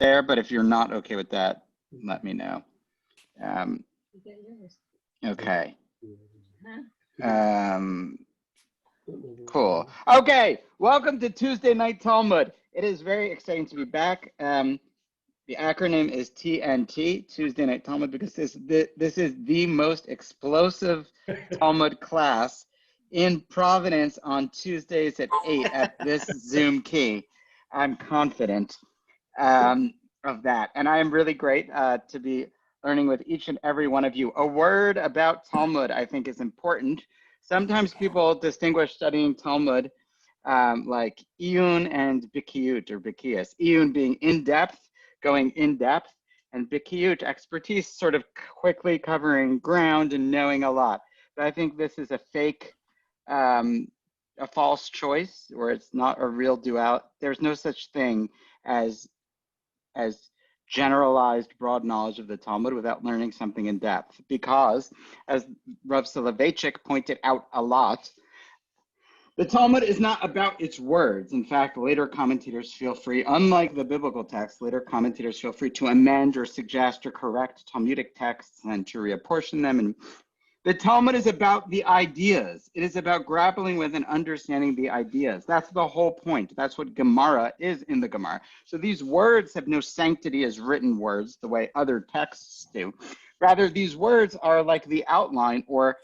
there, but if you're not okay with that, let me know. Okay. Cool. Okay, welcome to Tuesday Night Talmud. It is very exciting to be back. The acronym is TNT, Tuesday Night Talmud, because this is the most explosive Talmud class in Providence on Tuesdays at 8 at this Zoom key. I'm confident of that. And I am really great to be learning with each and every one of you. A word about Talmud, I think, is important. Sometimes people distinguish studying Talmud like iyun and bikiyut or bikiyas. Iyun being in-depth, going in-depth, and bikiyut, expertise, sort of quickly covering ground and knowing a lot. But I think this is a fake, a false choice, or it's not a real duality. There's no such thing as generalized broad knowledge of the Talmud without learning something in depth, because as Rav Soloveitchik pointed out a lot, the Talmud is not about its words. In fact, later commentators feel free, unlike the biblical text, later commentators feel free to amend or suggest or correct Talmudic texts and to reapportion them. And the Talmud is about the ideas. It is about grappling with and understanding the ideas. That's the whole point. That's what Gemara is in the Gemara. So these words have no sanctity as written words the way other texts do. Rather, these words are like the outline or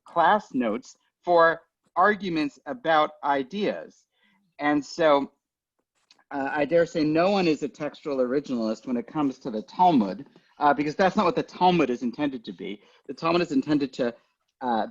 class notes for arguments about ideas. And so I dare say no one is a textual originalist when it comes to the Talmud, because that's not what the Talmud is intended to be. The Talmud is intended to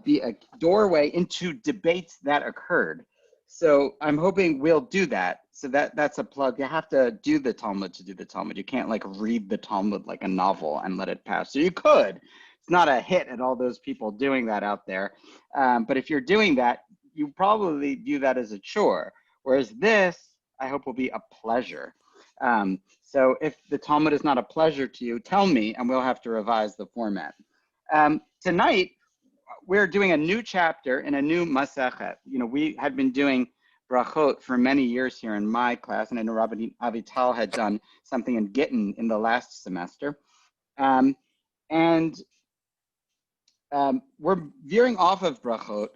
be a doorway into debates that occurred. So I'm hoping we'll do that. So that's a plug. You have to do the Talmud to do the Talmud. You can't like read the Talmud like a novel and let it pass. So you could. It's not a hit at all those people doing that out there. But if you're doing that, you probably view that as a chore. Whereas this, I hope, will be a pleasure. So if the Talmud is not a pleasure to you, tell me, and we'll have to revise the format. Tonight, we're doing a new chapter in a new Masechet. You know, we had been doing brachot for many years here in my class, and I know Rabbi Avital had done something in Gittin in the last semester. We're veering off of brachot,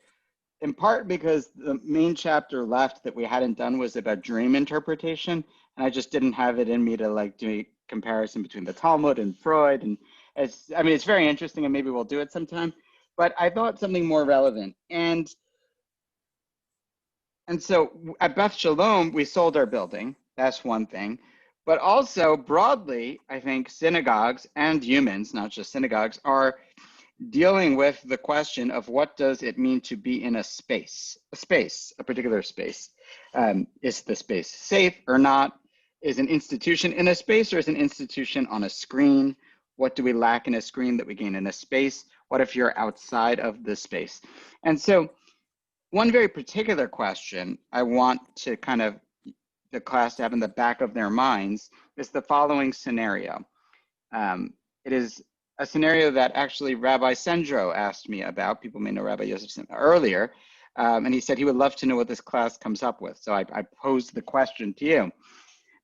in part because the main chapter left that we hadn't done was about dream interpretation, and I just didn't have it in me to like do a comparison between the Talmud and Freud. And it's very interesting, and maybe we'll do it sometime. But I thought something more relevant. And so at Beth Shalom, we sold our building. That's one thing. But also broadly, I think synagogues and humans, not just synagogues, are dealing with the question of what does it mean to be in a particular space. Is the space safe or not? Is an institution in a space, or is an institution on a screen? What do we lack in a screen that we gain in a space? What if you're outside of the space? And so one very particular question I want to kind of the class to have in the back of their minds is the following scenario. It is a scenario that actually Rabbi Sendro asked me about. People may know Rabbi Yosef earlier, and he said he would love to know what this class comes up with. So I posed the question to you.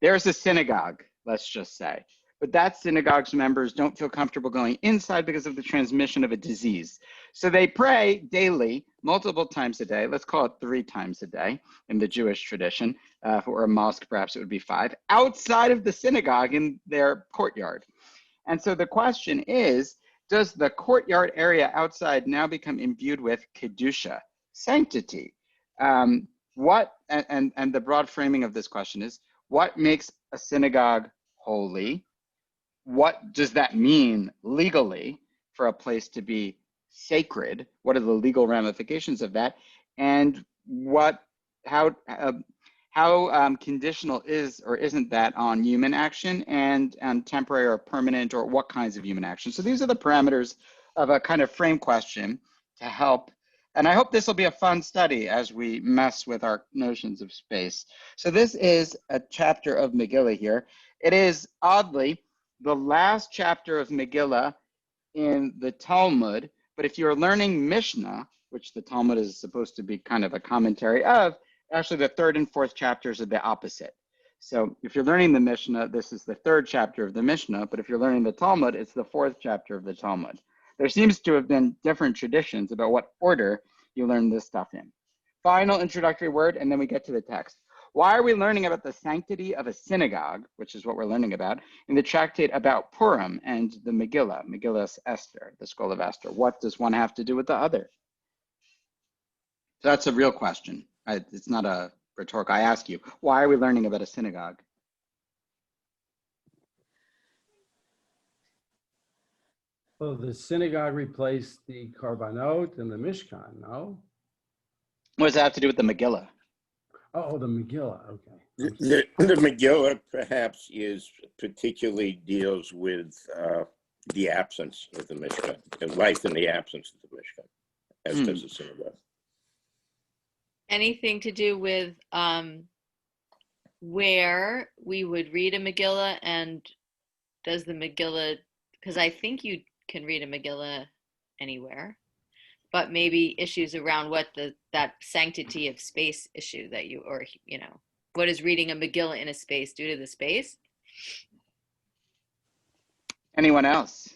There's a synagogue, let's just say, but that synagogue's members don't feel comfortable going inside because of the transmission of a disease. So they pray daily, multiple times a day. Let's call it 3 times a day in the Jewish tradition. If it were a mosque, perhaps it would be 5, outside of the synagogue in their courtyard. And so the question is, does the courtyard area outside now become imbued with kedusha, sanctity? And the broad framing of this question is, what makes a synagogue holy? What does that mean legally for a place to be sacred? What are the legal ramifications of that? And how conditional is or isn't that on human action and temporary or permanent, or what kinds of human action? So these are the parameters of a kind of frame question to help. And I hope this will be a fun study as we mess with our notions of space. So this is a chapter of Megillah here. It is oddly the last chapter of Megillah in the Talmud, but if you're learning Mishnah, which the Talmud is supposed to be kind of a commentary of, actually the 3rd and 4th chapters are the opposite. So if you're learning the Mishnah, this is the 3rd chapter of the Mishnah, but if you're learning the Talmud, it's the 4th chapter of the Talmud. There seems to have been different traditions about what order you learn this stuff in. Final introductory word, and then we get to the text. Why are we learning about the sanctity of a synagogue, which is what we're learning about, in the tractate about Purim and the Megillah, Megillah Esther, the Scroll of Esther? What does one have to do with the other? So that's a real question. It's not a rhetorical. I ask you, why are we learning about a synagogue? Well, the synagogue replaced the Karbanot and the Mishkan, no? What does that have to do with the Megillah? Oh, the Megillah, okay. The Megillah perhaps particularly deals with the absence of the Mishkan, and life in the absence of the Mishkan, as does the synagogue. Anything to do with where we would read a Megillah, and does the Megillah, because I think you can read a Megillah anywhere, but maybe issues around what that sanctity of space issue that you, or, you know, what does reading a Megillah in a space do to the space? Anyone else?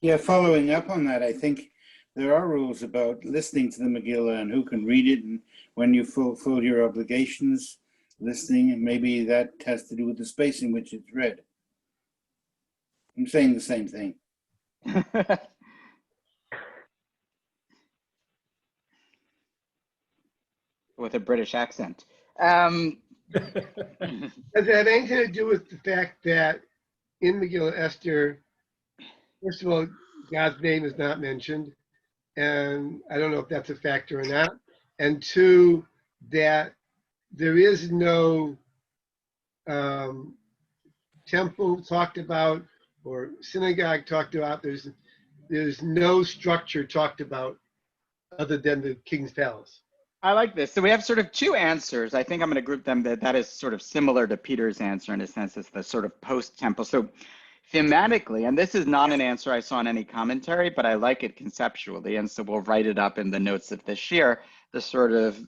Yeah, following up on that, I think there are rules about listening to the Megillah and who can read it, and when you fulfill your obligations, listening, and maybe that has to do with the space in which it's read. I'm saying the same thing. With a British accent. Does it have anything to do with the fact that in Megillah Esther, first of all, God's name is not mentioned, and I don't know if that's a factor or not. And 2, that there is no temple talked about or synagogue talked about. There's no structure talked about other than the king's palace. I like this. So we have sort of 2 answers. I think I'm going to group them that is sort of similar to Peter's answer in a sense. It's the sort of post-temple. So thematically, and this is not an answer I saw in any commentary, but I like it conceptually. And so we'll write it up in the notes of this year, the sort of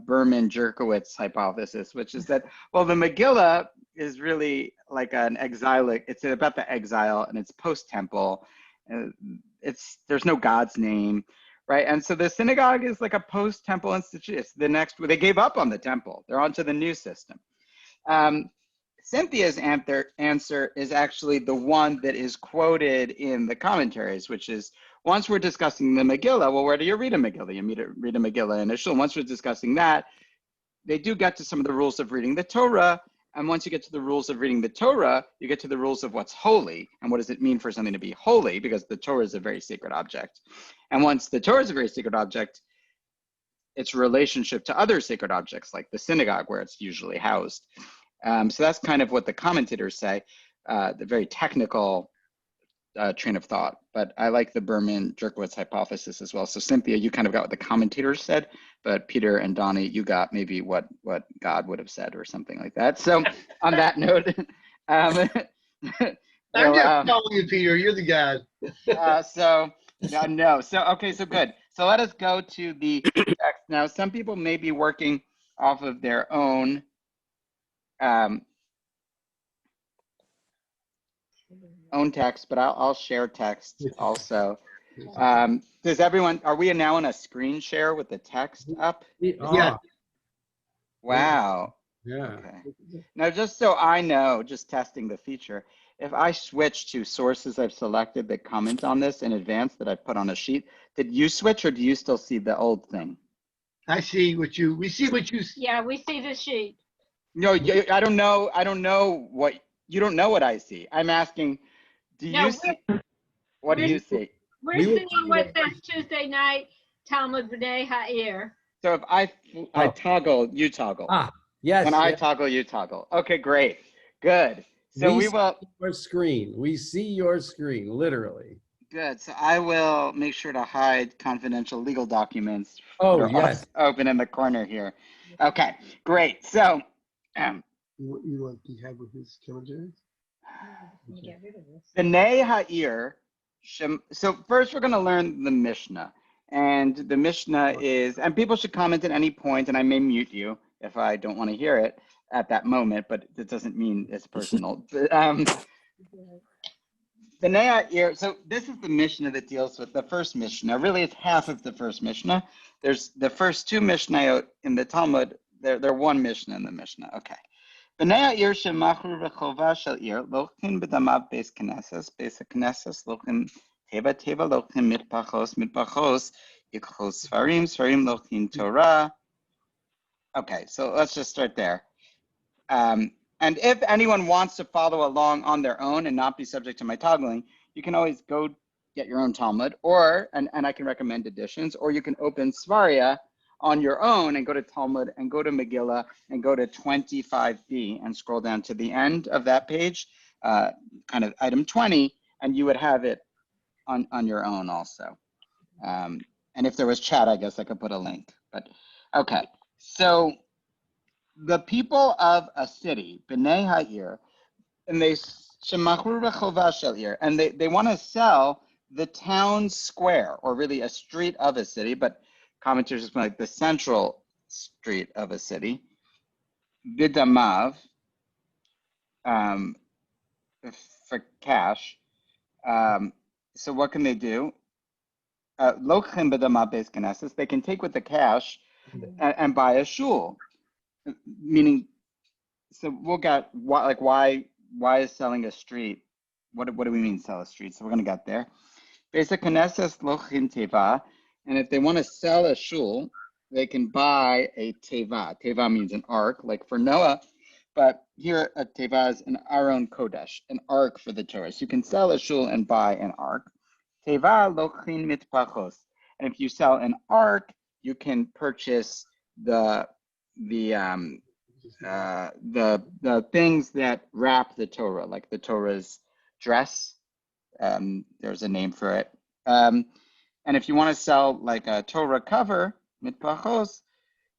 Berman-Jerkowitz hypothesis, which is that, well, the Megillah is really like an exilic. It's about the exile, and it's post-temple. There's no God's name. Right, and so the synagogue is like a post-temple institution. It's the next, they gave up on the temple. They're onto the new system. Cynthia's answer is actually the one that is quoted in the commentaries, which is, once we're discussing the Megillah, well, where do you read a Megillah? You read a Megillah initial. Once we're discussing that, they do get to some of the rules of reading the Torah. And once you get to the rules of reading the Torah, you get to the rules of what's holy. And what does it mean for something to be holy? Because the Torah is a very sacred object. And once the Torah is a very sacred object, its relationship to other sacred objects, like the synagogue, where it's usually housed. So that's kind of what the commentators say, the very technical train of thought. But I like the Berman-Jerkowitz hypothesis as well. So Cynthia, you kind of got what the commentators said, but Peter and Donnie, you got maybe what God would have said or something like that. So on that note, I'm just calling you, Peter. You're the God. So okay, so good. So let us go to the text. Now, some people may be working off of their own text, but I'll share text also. Does everyone, are we now in a screen share with the text up? Yeah. Wow. Yeah. Okay. Now, just so I know, just testing the feature, if I switch to sources I've selected that comment on this in advance that I put on a sheet, did you switch or do you still see the old thing? I see what you, we see what you. Yeah, we see the sheet. No, I don't know what, you don't know what I see. I'm asking, do you see, what do you see? We're seeing what says Tuesday night, Talmud-10 Ha'ir. So if I toggle, you toggle. Ah, yes. When I toggle, you toggle. Okay, great. Good. So we will. Your screen. We see your screen, literally. Good. So I will make sure to hide confidential legal documents. Oh, that are yes. Open in the corner here. Okay, great. So. You want to have with his commentaries? The Nei Ha'ir. So first we're going to learn the Mishnah. And the Mishnah is, and people should comment at any point, and I may mute you if I don't want to hear it. at that moment, but it doesn't mean it's personal. B'nai Ha'ir, so this is the Mishnah that deals with the first Mishnah. Really, it's half of the first Mishnah. There's the first two Mishnayot in the Talmud. They're one Mishnah in the Mishnah. Okay. B'nai Ha'ir shemachru rechova shel ir lochin b'damav beis knesses lochin teva lochin mitpachos yikchos svarim lochin Torah. Okay, so let's just start there. And if anyone wants to follow along on their own and not be subject to my toggling, you can always go get your own Talmud, or, and I can recommend editions, or you can open Svaria on your own and go to Talmud and go to Megillah and go to 25b and scroll down to the end of that page, kind of item 20, and you would have it on your own also. And if there was chat, I guess I could put a link, but okay. So the people of a city, B'nai Ha'ir, and they shemachru rechova shel ir, and they want to sell the town square, or really a street of a city, but commentators explain like the central street of a city, bidamav, for cash. So what can they do? Lochim bidamav beis knesses, they can take with the cash and buy a shul. Meaning, so we'll get why is selling a street? What do we mean sell a street? So we're gonna get there. Basic knesses lochin teva, and if they want to sell a shul, they can buy a teva. Teva means an ark, like for Noah, but here a teva is an aron kodesh, an ark for the Torah. So you can sell a shul and buy an ark. Teva lochin mitpachos, and if you sell an ark, you can purchase the things that wrap the Torah, like the Torah's dress. There's a name for it. And if you want to sell like a Torah cover, mitpachos,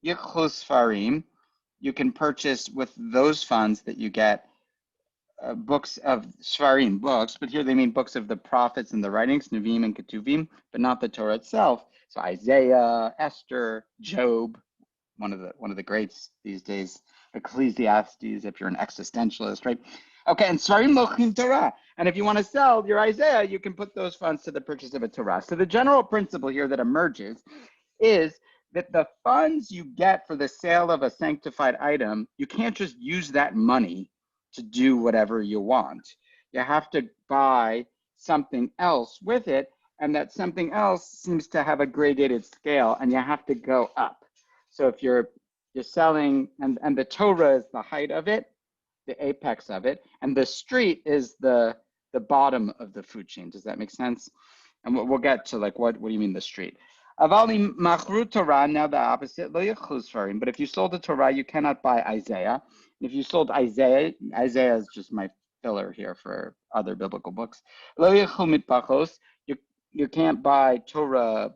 yichos farim, you can purchase with those funds that you get books of Svarim, books, but here they mean books of the prophets and the writings, Nevi'im and Ketuvim, but not the Torah itself. So Isaiah, Esther, Job, one of the greats these days, Ecclesiastes, if you're an existentialist, right? Okay, and Svarim lochin Torah. And if you want to sell your Isaiah, you can put those funds to the purchase of a Torah. So the general principle here that emerges is that the funds you get for the sale of a sanctified item, you can't just use that money to do whatever you want. You have to buy something else with it, and that something else seems to have a gradated scale, and you have to go up. So if you're selling, and the Torah is the height of it, the apex of it, and the street is the bottom of the food chain. Does that make sense? And we'll get to like, what do you mean the street? Avali machru Torah, now the opposite, lo yechuz farim. But if you sold the Torah, you cannot buy Isaiah. And if you sold Isaiah is just my filler here for other biblical books. Lo yechul mitpachos, you can't buy Torah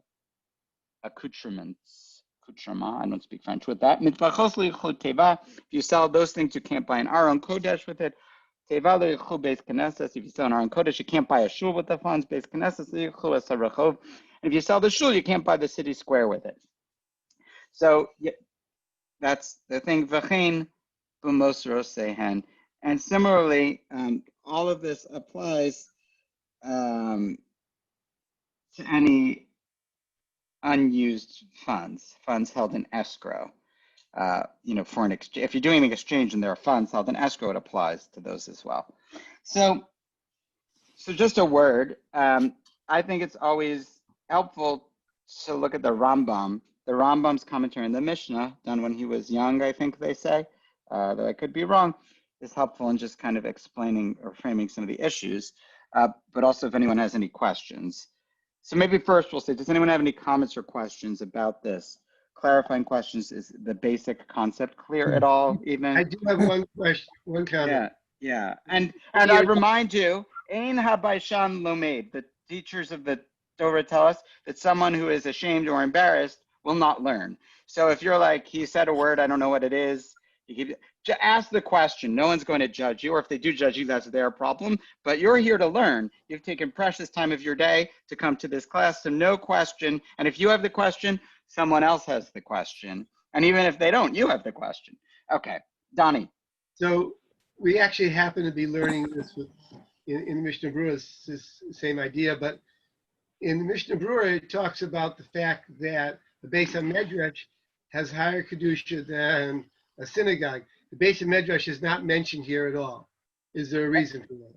accoutrements. I don't speak French with that. If you sell those things, you can't buy an aron kodesh with it. If you sell an aron kodesh, you can't buy a shul with the funds. And if you sell the shul, you can't buy the city square with it. So that's the thing. And similarly, all of this applies to any unused funds held in escrow, for an exchange. If you're doing an exchange and there are funds held in escrow, it applies to those as well. So just a word, I think it's always helpful to look at the Rambam. The Rambam's commentary on the Mishnah, done when he was young, I think they say, though I could be wrong, is helpful in just kind of explaining or framing some of the issues, but also if anyone has any questions. So maybe first we'll say, does anyone have any comments or questions about this? Clarifying questions, is the basic concept clear at all, even? I do have one question, one comment. Yeah. And I remind you, Ein habaishan lomed, the teachers of the Torah tell us that someone who is ashamed or embarrassed will not learn. So if you're like, he said a word, I don't know what it is, you ask the question. No one's going to judge you, or if they do judge you, that's their problem. But you're here to learn. You've taken precious time of your day to come to this class, so no question. And if you have the question, someone else has the question. And even if they don't, you have the question. Okay, Donnie. So we actually happen to be learning this in Mishnah Berurah, it's this same idea, but in the Mishnah Berurah, it talks about the fact that the Beis HaMedrash has higher Kedusha than a synagogue. The Beis HaMedrash is not mentioned here at all. Is there a reason for that?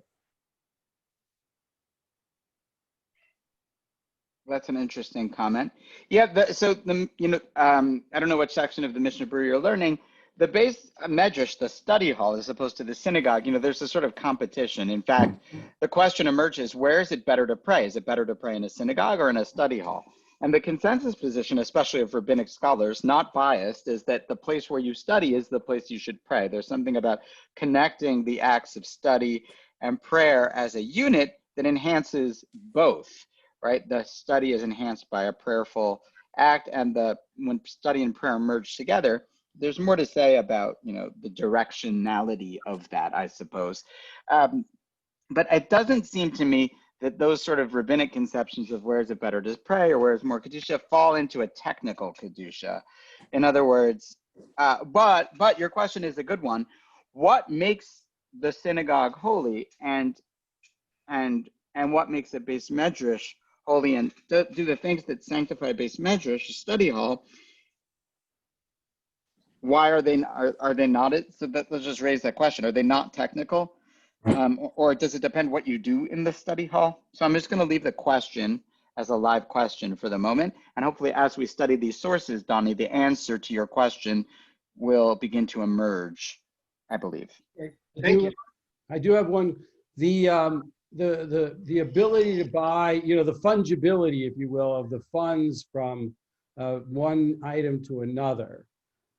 That's an interesting comment. Yeah, I don't know which section of the Mishnah Berurah you're learning. The Beis Medrash, the study hall, as opposed to the synagogue, there's a sort of competition. In fact, the question emerges, where is it better to pray? Is it better to pray in a synagogue or in a study hall? And the consensus position, especially of rabbinic scholars, not biased, is that the place where you study is the place you should pray. There's something about connecting the acts of study and prayer as a unit that enhances both. Right, the study is enhanced by a prayerful act, and when study and prayer merge together, there's more to say about the directionality of that, I suppose. But it doesn't seem to me that those sort of rabbinic conceptions of where is it better to pray or where is more kedusha fall into a technical kedusha. In other words, but your question is a good one. What makes the synagogue holy, and what makes a Beis Medrash holy, and do the things that sanctify Beis Medrash, study hall? Why are they not it? So let's just raise that question. Are they not technical, or does it depend what you do in the study hall? So I'm just going to leave the question as a live question for the moment, and hopefully, as we study these sources, Donnie, the answer to your question will begin to emerge, I believe. Thank you. I do have one. The ability to buy, the fungibility, if you will, of the funds from one item to another.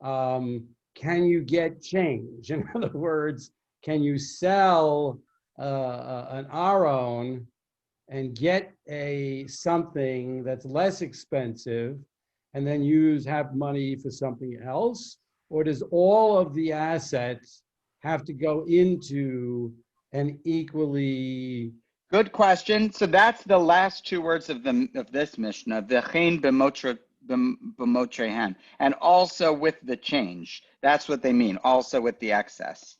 Can you get change? In other words, can you sell an aron and get something that's less expensive, and then have money for something else? Or does all of the assets have to go into an equally... Good question. So that's the last two words of this Mishnah, v'chein b'motrehan, and also with the change. That's what they mean, also with the excess.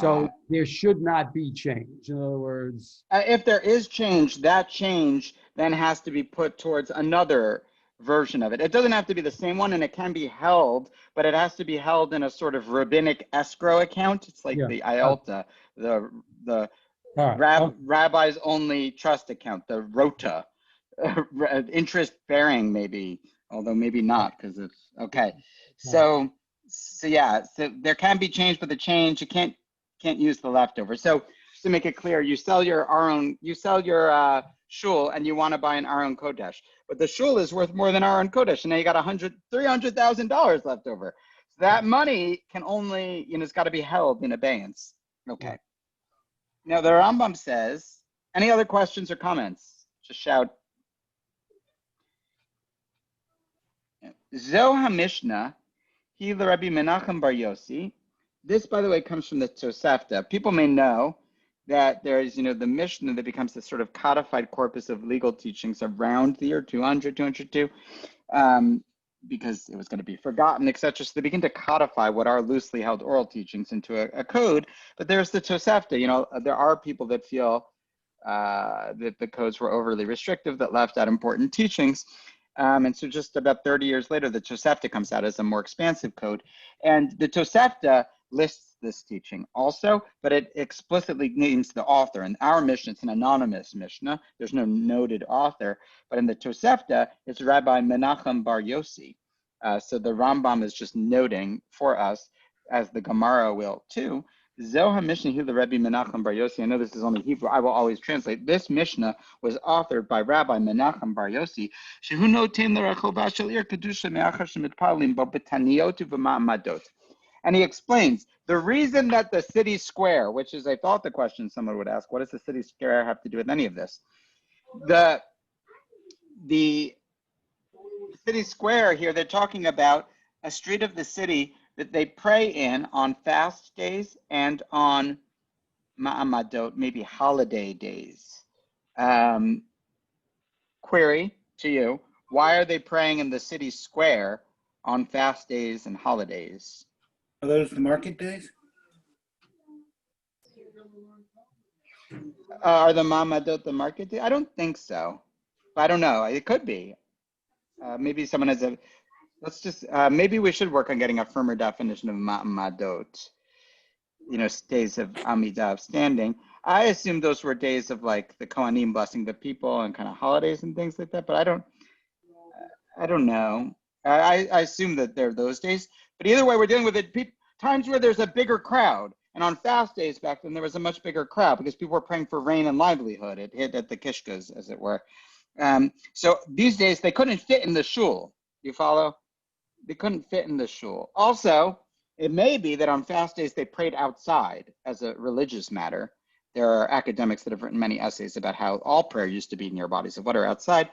So there should not be change. In other words, if there is change, that change then has to be put towards another version of it. It doesn't have to be the same one, and it can be held, but it has to be held in a sort of rabbinic escrow account. It's like the IOLTA, the rabbi's only trust account, the rota, interest bearing maybe, although maybe not, because it's okay. So there can be change, but the change, you can't use the leftover. So just to make it clear, you sell your shul and you want to buy an Aron Kodesh, but the shul is worth more than Aron Kodesh, and now you got $300,000 left over. So that money can only, it's got to be held in abeyance. Okay. Now the Rambam says, any other questions or comments? Just shout. Zo HaMishnah, hi l'Rabbi Menachem Bar Yossi. This, by the way, comes from the Tosefta. People may know that there is, the Mishnah that becomes this sort of codified corpus of legal teachings around the year 200, 202, because it was going to be forgotten, etc. So they begin to codify what are loosely held oral teachings into a code. But there's the Tosefta. There are people that feel that the codes were overly restrictive, that left out important teachings. And so just about 30 years later, the Tosefta comes out as a more expansive code. And the Tosefta lists this teaching also, but it explicitly names the author. In our Mishnah, it's an anonymous Mishnah. There's no noted author. But in the Tosefta, it's Rabbi Menachem Bar Yossi. So the Rambam is just noting for us, as the Gemara will too, Zoha Mishnah Hu the Rabbi Menachem Bar Yossi. I know this is only Hebrew. I will always translate. This Mishnah was authored by Rabbi Menachem Bar Yossi. Shehu noten l'rachol b'ashel ir kedusha me'achar shemitpalim bo b'taniyot u'v'ma'amadot. And he explains the reason that the city square, which is, I thought the question someone would ask, what does the city square have to do with any of this? The city square here, they're talking about a street of the city that they pray in on fast days and on ma'amadot, maybe holiday days. Query to you, why are they praying in the city square on fast days and holidays? Are those the market days? Are the Mamadot the market day? I don't think so. I don't know. It could be. Maybe someone has a, let's just, maybe we should work on getting a firmer definition of Mamadot. You know, days of Amidah, of standing. I assume those were days of like the Kohanim blessing the people and kind of holidays and things like that, but I don't know. I assume that they're those days, but either way, we're dealing with it. Times where there's a bigger crowd, and on fast days back then, there was a much bigger crowd because people were praying for rain and livelihood. It hit at the kishkas, as it were. So these days, they couldn't fit in the shul. You follow? They couldn't fit in the shul. Also, it may be that on fast days they prayed outside as a religious matter. There are academics that have written many essays about how all prayer used to be near bodies of water outside.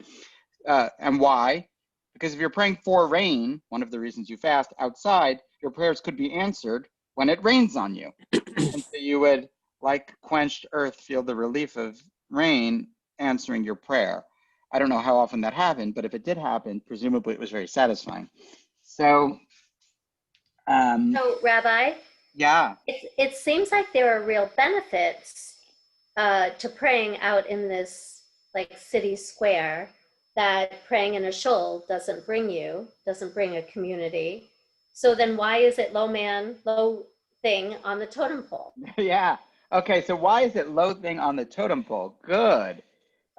And why? Because if you're praying for rain, one of the reasons you fast outside, your prayers could be answered when it rains on you. And so you would, like quenched earth, feel the relief of rain answering your prayer. I don't know how often that happened, but if it did happen, presumably it was very satisfying. So, So, Rabbi, yeah. it seems like there are real benefits to praying out in this like city square that praying in a shul doesn't bring a community. So then why is it low thing on the totem pole? Yeah. Okay, so why is it low thing on the totem pole? Good.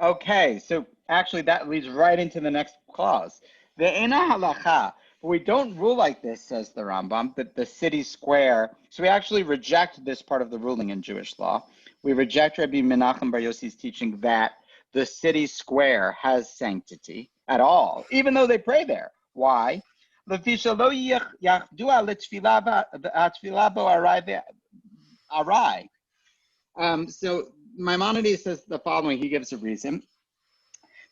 Okay, so actually that leads right into the next clause. The ena halacha. We don't rule like this, says the Rambam, that the city square. So we actually reject this part of the ruling in Jewish law. We reject Rabbi Menachem Bar Yossi's teaching that the city square has sanctity at all, even though they pray there. Why? So Maimonides says the following. He gives a reason.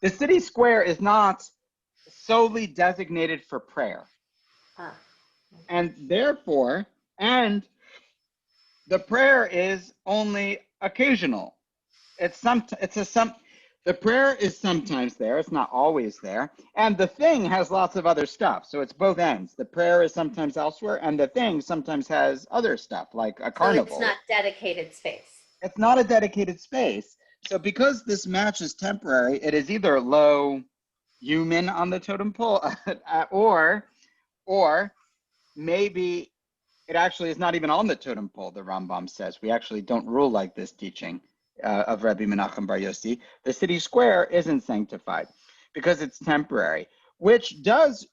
The city square is not solely designated for prayer. And therefore, and the prayer is only occasional. The prayer is sometimes there, it's not always there. And the thing has lots of other stuff. So it's both ends. The prayer is sometimes elsewhere, and the thing sometimes has other stuff, like a carnival. So it's not dedicated space. It's not a dedicated space. So because this match is temporary, it is either low human on the totem pole, or maybe it actually is not even on the totem pole, the Rambam says. We actually don't rule like this teaching of Rabbi Menachem Bar Yossi. The city square isn't sanctified because it's temporary, which does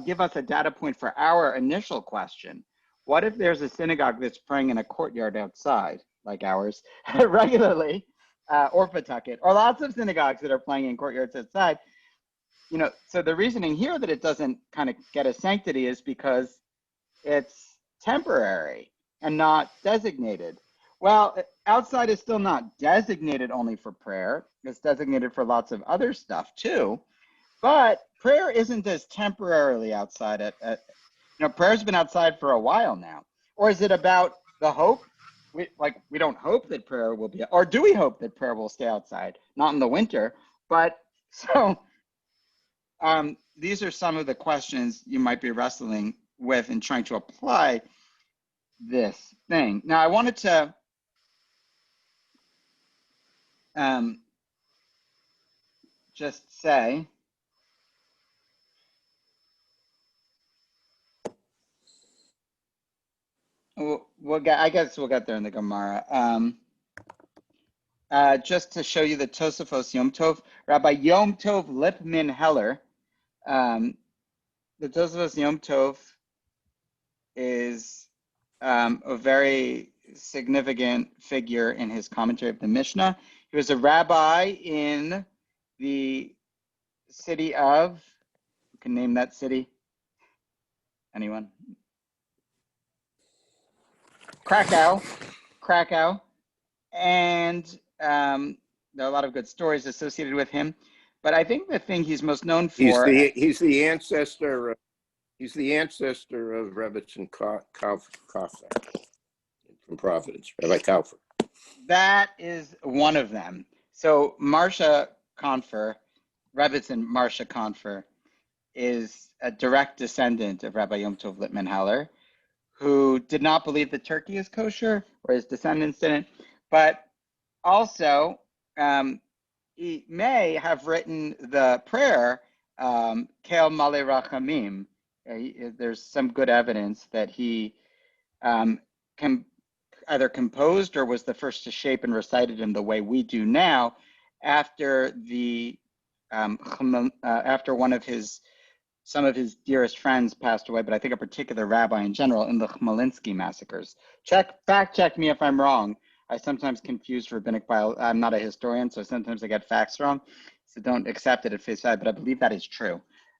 give us a data point for our initial question. What if there's a synagogue that's praying in a courtyard outside, like ours, regularly, or Pawtucket, or lots of synagogues that are playing in courtyards outside? You know, so the reasoning here that it doesn't kind of get a sanctity is because it's temporary and not designated. Well, outside is still not designated only for prayer. It's designated for lots of other stuff too. But prayer isn't as temporarily outside. Prayer's been outside for a while now. Or is it about the hope? We don't hope that prayer will be, or do we hope that prayer will stay outside? Not in the winter, but so these are some of the questions you might be wrestling with in trying to apply this thing. Now, I wanted to just say, I guess we'll get there in the Gemara. Just to show you the Tosafos Yom Tov, Rabbi Yom Tov Lipman Heller, the Tosafos Yom Tov is a very significant figure in his commentary of the Mishnah. He was a rabbi in the city of, who can name that city? Anyone? Krakow. And there are a lot of good stories associated with him. But I think the thing he's most known for... He's the ancestor of Rebbetzin Kaufer from Providence, Rabbi Kaufer. That is one of them. So Marsha Kaufer, Rebbetzin Marsha Kaufer, is a direct descendant of Rabbi Yom Tov Lipman Heller, who did not believe that turkey is kosher, or his descendants didn't, but also he may have written the prayer, Kel Male Rachamim. There's some good evidence that he either composed or was the first to shape and recite it in the way we do now, after after some of his dearest friends passed away, but I think a particular rabbi in general, in the Chmelinsky massacres. Fact check me if I'm wrong. I sometimes confuse rabbinic biology. I'm not a historian, so sometimes I get facts wrong. So don't accept it at face value, but I believe that is true.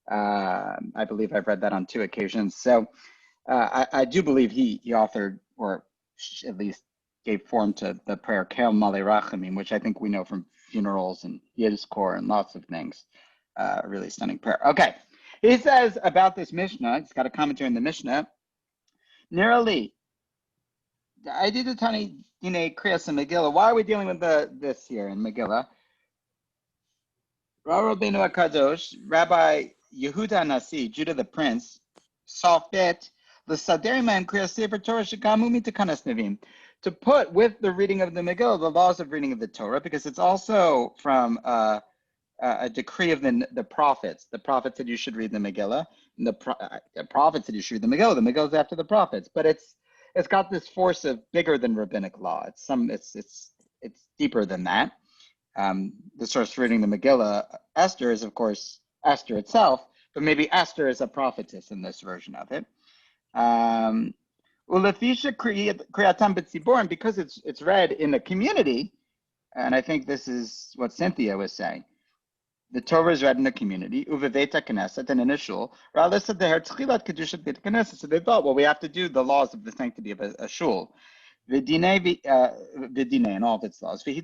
I believe I've read that on 2 occasions. So I do believe he authored, or at least gave form to, the prayer Kel Male Rachamim, which I think we know from funerals and Yiddish and lots of things. Really stunning prayer. Okay, he says about this Mishnah, he's got a commentary in the Mishnah, Nearly, I did a tiny Kriyas and Megillah. Why are we dealing with this here in Megillah? Rabbeinu HaKadosh, Rabbi Yehuda Nasi, Judah the Prince, saw fit to put with the reading of the Megillah the laws of reading of the Torah, because it's also from a decree of the prophets. The prophets said you should read the Megillah, and the prophets said you should read the Megillah. The Megillah is after the prophets, but it's got this force of bigger than rabbinic law. It's deeper than that. The source for reading the Megillah, Esther, is of course Esther itself, but maybe Esther is a prophetess in this version of it. And because it's read in a community, and I think this is what Cynthia was saying, the Torah is read in a community, uveveta knesset, and in a shul. So they thought, well, we have to do the laws of the sanctity of a shul. V'dinei and all of its laws. And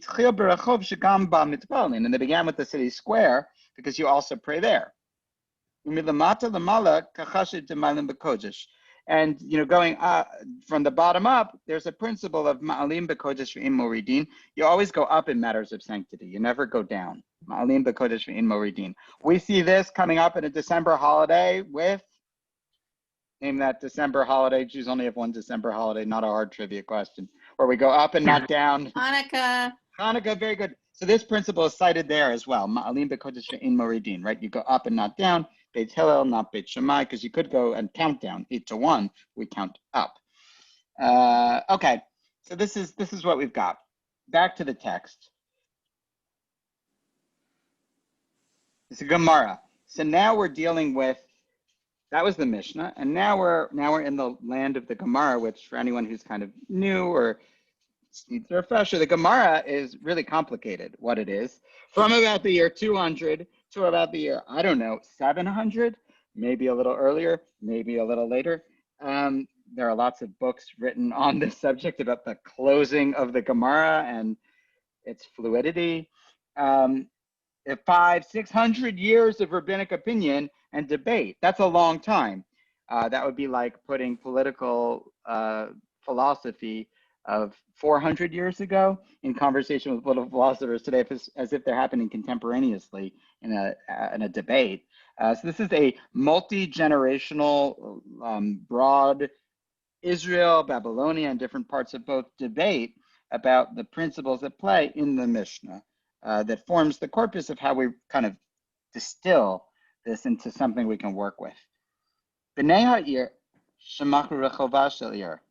they began with the city square, because you also pray there. And going from the bottom up, there's a principle of ma'alim b'kodesh v'im moridin. You always go up in matters of sanctity. You never go down. Ma'alim b'kodesh v'im moridin. We see this coming up in a December holiday with, name that December holiday. Jews only have one December holiday, not a hard trivia question, where we go up and not down. Hanukkah. Hanukkah, very good. So this principle is cited there as well. Ma'alim b'kodesh v'im moridin, right? You go up and not down. Beit Hillel, not Beit Shammai, because you could go and count down 8 to 1. We count up. Okay, so this is what we've got. Back to the text. It's a Gemara. So now we're dealing with, that was the Mishnah, and now we're in the land of the Gemara, which for anyone who's kind of new or needs a refresher, the Gemara is really complicated. What it is, from about the year 200 to about the year, 700, maybe a little earlier, maybe a little later. There are lots of books written on this subject about the closing of the Gemara and its fluidity. 500-600 years of rabbinic opinion and debate. That's a long time. That would be like putting political philosophy of 400 years ago in conversation with political philosophers today, as if they're happening contemporaneously in a debate. So this is a multi-generational, broad Israel, Babylonia, and different parts of both debate about the principles at play in the Mishnah that forms the corpus of how we kind of distill this into something we can work with. B'nei ha'ir shemachu rechovah shel ir.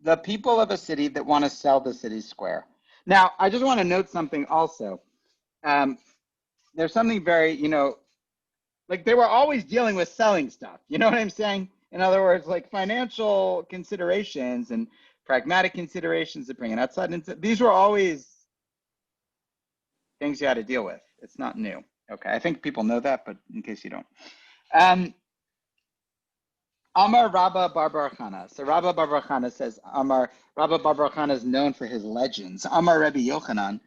The people of a city that want to sell the city square. Now, I just want to note something also. There's something very, like they were always dealing with selling stuff. You know what I'm saying? In other words, like financial considerations and pragmatic considerations of bringing outside. These were always things you had to deal with. It's not new. Okay, I think people know that, but in case you don't. Amar Rabba Bar Bar Chana. So Rabba Bar Bar Chana says, Rabba Bar Bar Chana is known for his legends. Amar Rabbi Yochanan,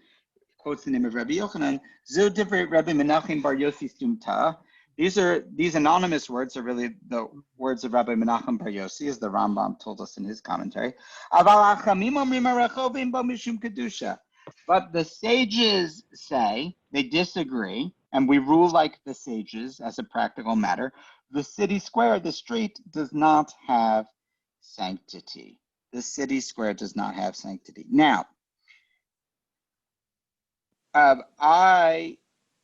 quotes the name of Rabbi Yochanan, Zu Divrei Rabbi Menachem Bar Yossi Stumta. These anonymous words are really the words of Rabbi Menachem Bar Yossi, as the Rambam told us in his commentary. But the sages say, they disagree, and we rule like the sages as a practical matter. The city square, the street, does not have sanctity. The city square does not have sanctity. Now, I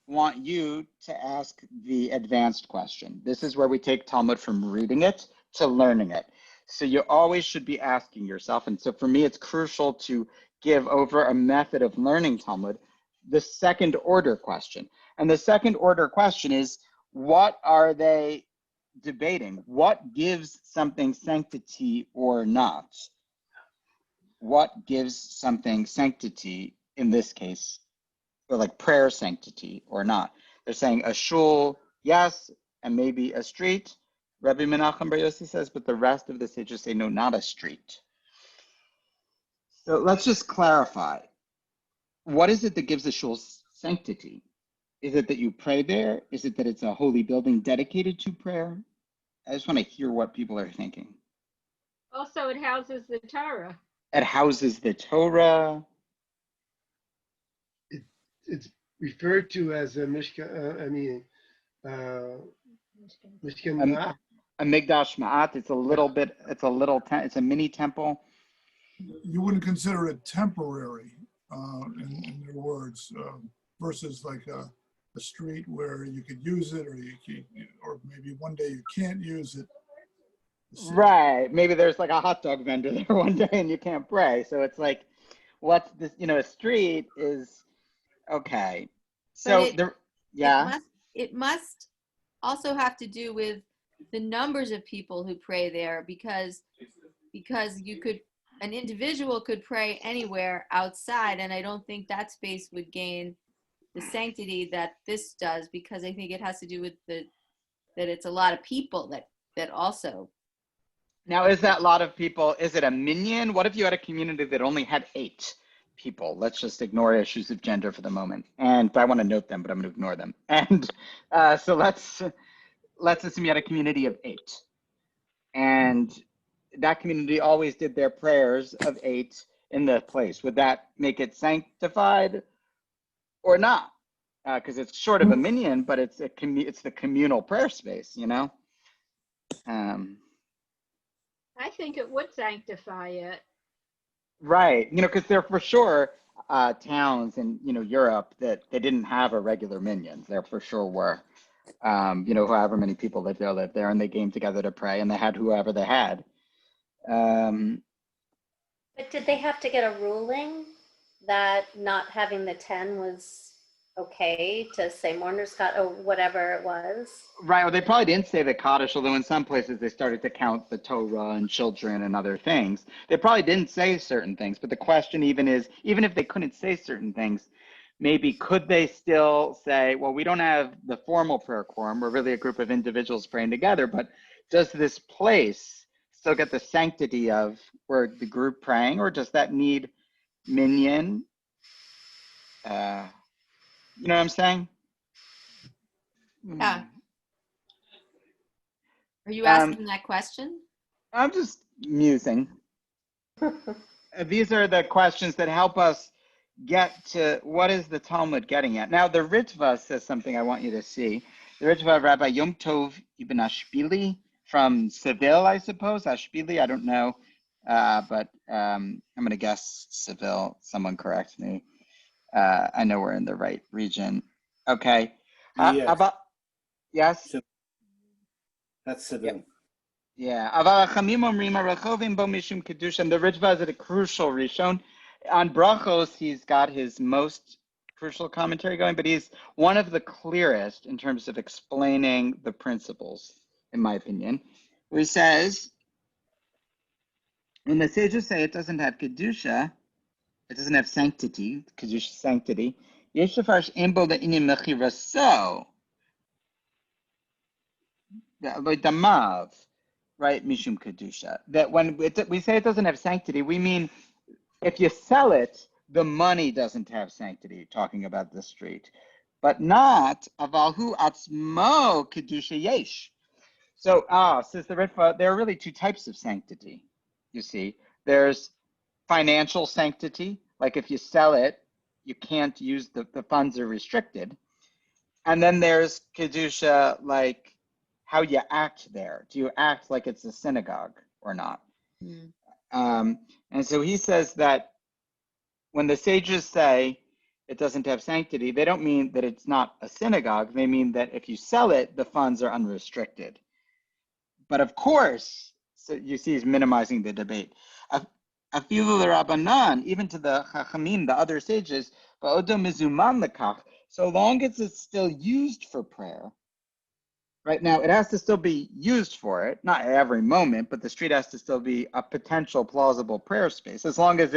want you to ask the advanced question. This is where we take Talmud from reading it to learning it. So you always should be asking yourself, and so for me, it's crucial to give over a method of learning Talmud, the second order question. And the second order question is, what are they debating? What gives something sanctity or not? What gives something sanctity, in this case, or like prayer sanctity or not? They're saying a shul, yes, and maybe a street. Rabbi Menachem Bar Yossi says, but the rest of the sages say, no, not a street. So let's just clarify. What is it that gives a shul sanctity? Is it that you pray there? Is it that it's a holy building dedicated to prayer? I just want to hear what people are thinking. Also, it houses the Torah. It houses the Torah. It's referred to as a Mishkan, Mishkan Ma'at. A Migdash Ma'at. It's a little bit, it's a mini temple. You wouldn't consider it temporary, in their words, versus like a street where you could use it, or maybe one day you can't use it. Right. Maybe there's like a hot dog vendor there one day and you can't pray. So it's like, what's this? A street is okay. So it must also have to do with the numbers of people who pray there, because an individual could pray anywhere outside, and I don't think that space would gain the sanctity that this does, because I think it has to do with that it's a lot of people that also. Now, is that a lot of people? Is it a minyan? What if you had a community that only had 8 people? Let's just ignore issues of gender for the moment. And I want to note them, but I'm going to ignore them. And so let's assume you had a community of 8. And that community always did their prayers of 8 in the place. Would that make it sanctified or not? Because it's short of a minyan, but it's the communal prayer space, I think it would sanctify it. Right. Because there for sure towns in, Europe that they didn't have a regular minions. There for sure were, however many people lived there, and they came together to pray, and they had whoever they had. But did they have to get a ruling that not having the 10 was okay to say mourner's Scott or whatever it was? Right. Well, they probably didn't say the Kaddish, although in some places they started to count the Torah and children and other things. They probably didn't say certain things, but the question even if they couldn't say certain things, maybe could they still say, well, we don't have the formal prayer quorum, we're really a group of individuals praying together, but does this place still get the sanctity of where the group praying, or does that need minyan? You know what I'm saying? Yeah. Are you asking that question? I'm just musing. These are the questions that help us get to what is the Talmud getting at. Now, the Ritva says something I want you to see. The Ritva of Rabbi Yom Tov Ibn Ashbili from Seville, I suppose. Ashbili, I don't know, but I'm going to guess Seville. Someone correct me. I know we're in the right region. Okay. Yes. Yes? That's Seville. Yeah. And the Ritva is at a crucial Rishon. On Brachos, he's got his most crucial commentary going, but he's one of the clearest in terms of explaining the principles, in my opinion, where he says, when the sages say it doesn't have Kedusha, it doesn't have sanctity, Kedusha sanctity, Yeshafarsh Imbo the Inim Mechiraso, Damav, right? Mishum Kedusha. That when we say it doesn't have sanctity, we mean if you sell it, the money doesn't have sanctity, talking about the street, but not Avalhu Atzmo Kedusha Yesh. So, says the Ritva, there are really 2 types of sanctity, you see. There's financial sanctity, like if you sell it, you can't use the funds are restricted. And then there's Kedusha, like how you act there. Do you act like it's a synagogue or not? Mm. And so he says that when the sages say it doesn't have sanctity, they don't mean that it's not a synagogue. They mean that if you sell it, the funds are unrestricted. But of course, so you see he's minimizing the debate. Afilu l'Rabbanan, even to the Chachamim, the other sages, ba'odo mizuman lekach, so long as it's still used for prayer. Right now, it has to still be used for it, not every moment, but the street has to still be a potential plausible prayer space. As long as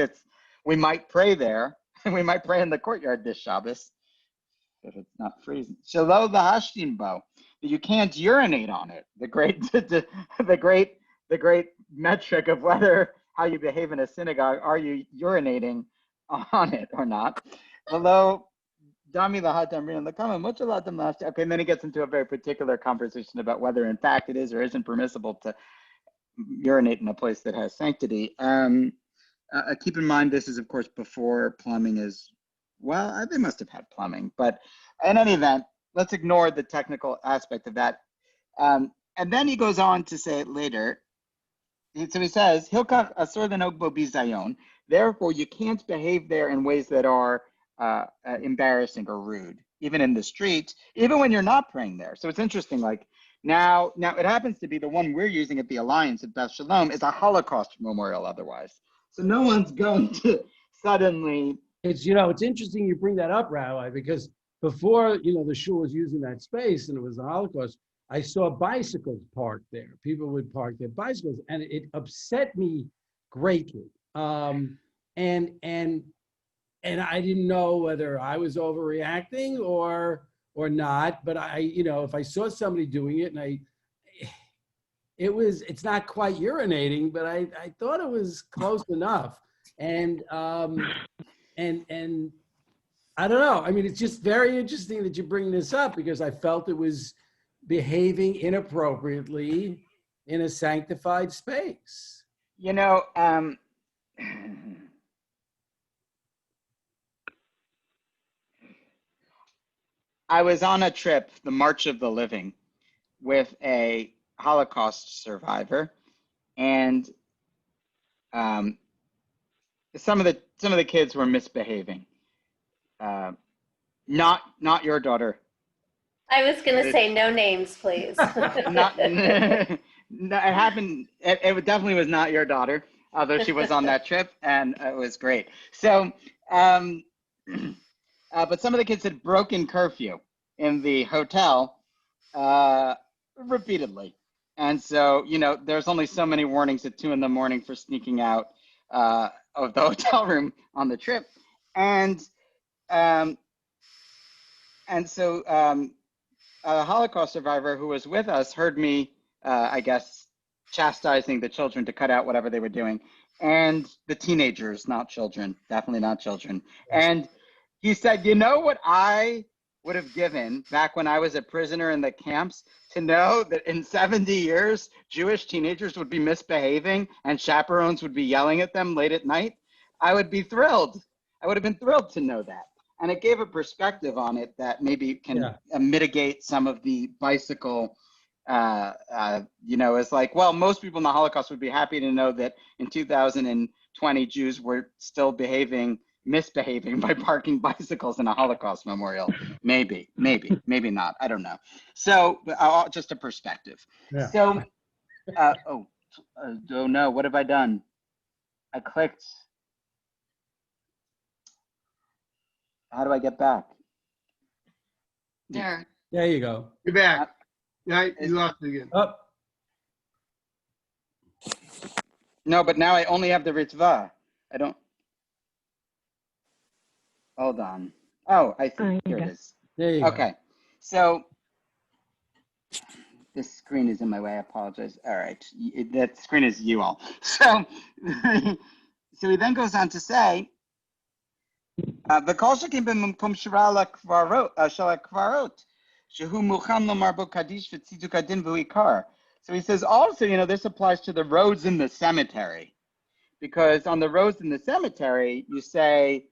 we might pray there, and we might pray in the courtyard this Shabbos, if it's not freezing. Shelo lahashtim bo, you can't urinate on it. The great metric of how you behave in a synagogue, are you urinating on it or not? Below. Okay, and then he gets into a very particular conversation about whether in fact it is or isn't permissible to urinate in a place that has sanctity. Keep in mind, this is of course before plumbing is, well, they must have had plumbing, but in any event, let's ignore the technical aspect of that. And then he goes on to say it later. So he says, Hilkach asur l'nog bo bizayon. Therefore, you can't behave there in ways that are embarrassing or rude, even in the street, even when you're not praying there. So it's interesting, like now it happens to be the one we're using at the Alliance at Beth Shalom is a Holocaust memorial otherwise. So no one's going to suddenly. It's interesting you bring that up, Rabbi, because before, the shul was using that space and it was the Holocaust, I saw bicycles parked there. People would park their bicycles and it upset me greatly. And I didn't know whether I was overreacting or not, but if I saw somebody doing it and it's not quite urinating, but I thought it was close enough. And I don't know. I mean, it's just very interesting that you bring this up because I felt it was behaving inappropriately in a sanctified space. I was on a trip, the March of the Living, with a Holocaust survivor, and some of the kids were misbehaving. Not your daughter. I was going to say no names, please. No, it happened. It definitely was not your daughter, although she was on that trip, and it was great. So, but some of the kids had broken curfew in the hotel repeatedly. And so, there's only so many warnings at 2 a.m. for sneaking out of the hotel room on the trip. And so a Holocaust survivor who was with us heard me, I guess, chastising the children to cut out whatever they were doing. And the teenagers, not children, definitely not children. And he said, what I would have given back when I was a prisoner in the camps to know that in 70 years, Jewish teenagers would be misbehaving and chaperones would be yelling at them late at night. I would be thrilled. I would have been thrilled to know that. And it gave a perspective on it that maybe can mitigate some of the bicycle, it's like, well, most people in the Holocaust would be happy to know that in 2020, Jews were still misbehaving by parking bicycles in a Holocaust memorial. Maybe not. I don't know. So just a perspective. Yeah. So, oh no, what have I done? I clicked. How do I get back? There. There you go. You're back. Yeah, you lost it again. Oh. No, but now I only have the Ritzvah. I don't. Hold on. Oh, I see. Here it is. There you go. Okay. So this screen is in my way. I apologize. All right. That screen is you all. So he then goes on to say, so he says also, this applies to the roads in the cemetery, because on the roads in the cemetery, you say,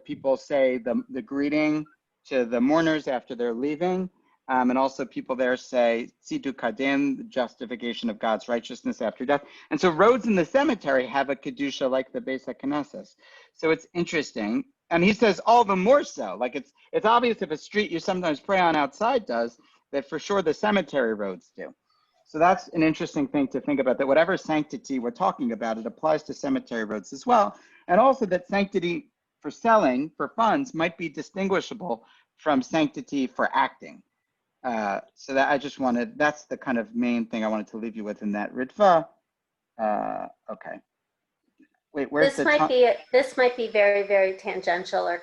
people say the greeting to the mourners after they're leaving, And also people there say Tzidu Kadim, the justification of God's righteousness after death. And so roads in the cemetery have a Kedusha like the Beis HaKnesses. So it's interesting. And he says all the more so. Like it's obvious if a street you sometimes pray on outside does, that for sure the cemetery roads do. So that's an interesting thing to think about, that whatever sanctity we're talking about, it applies to cemetery roads as well. And also that sanctity for selling, for funds, might be distinguishable from sanctity for acting. So that I just wanted, that's the kind of main thing I wanted to leave you with in that Ritva. Okay. Wait, where's this might be very, very tangential or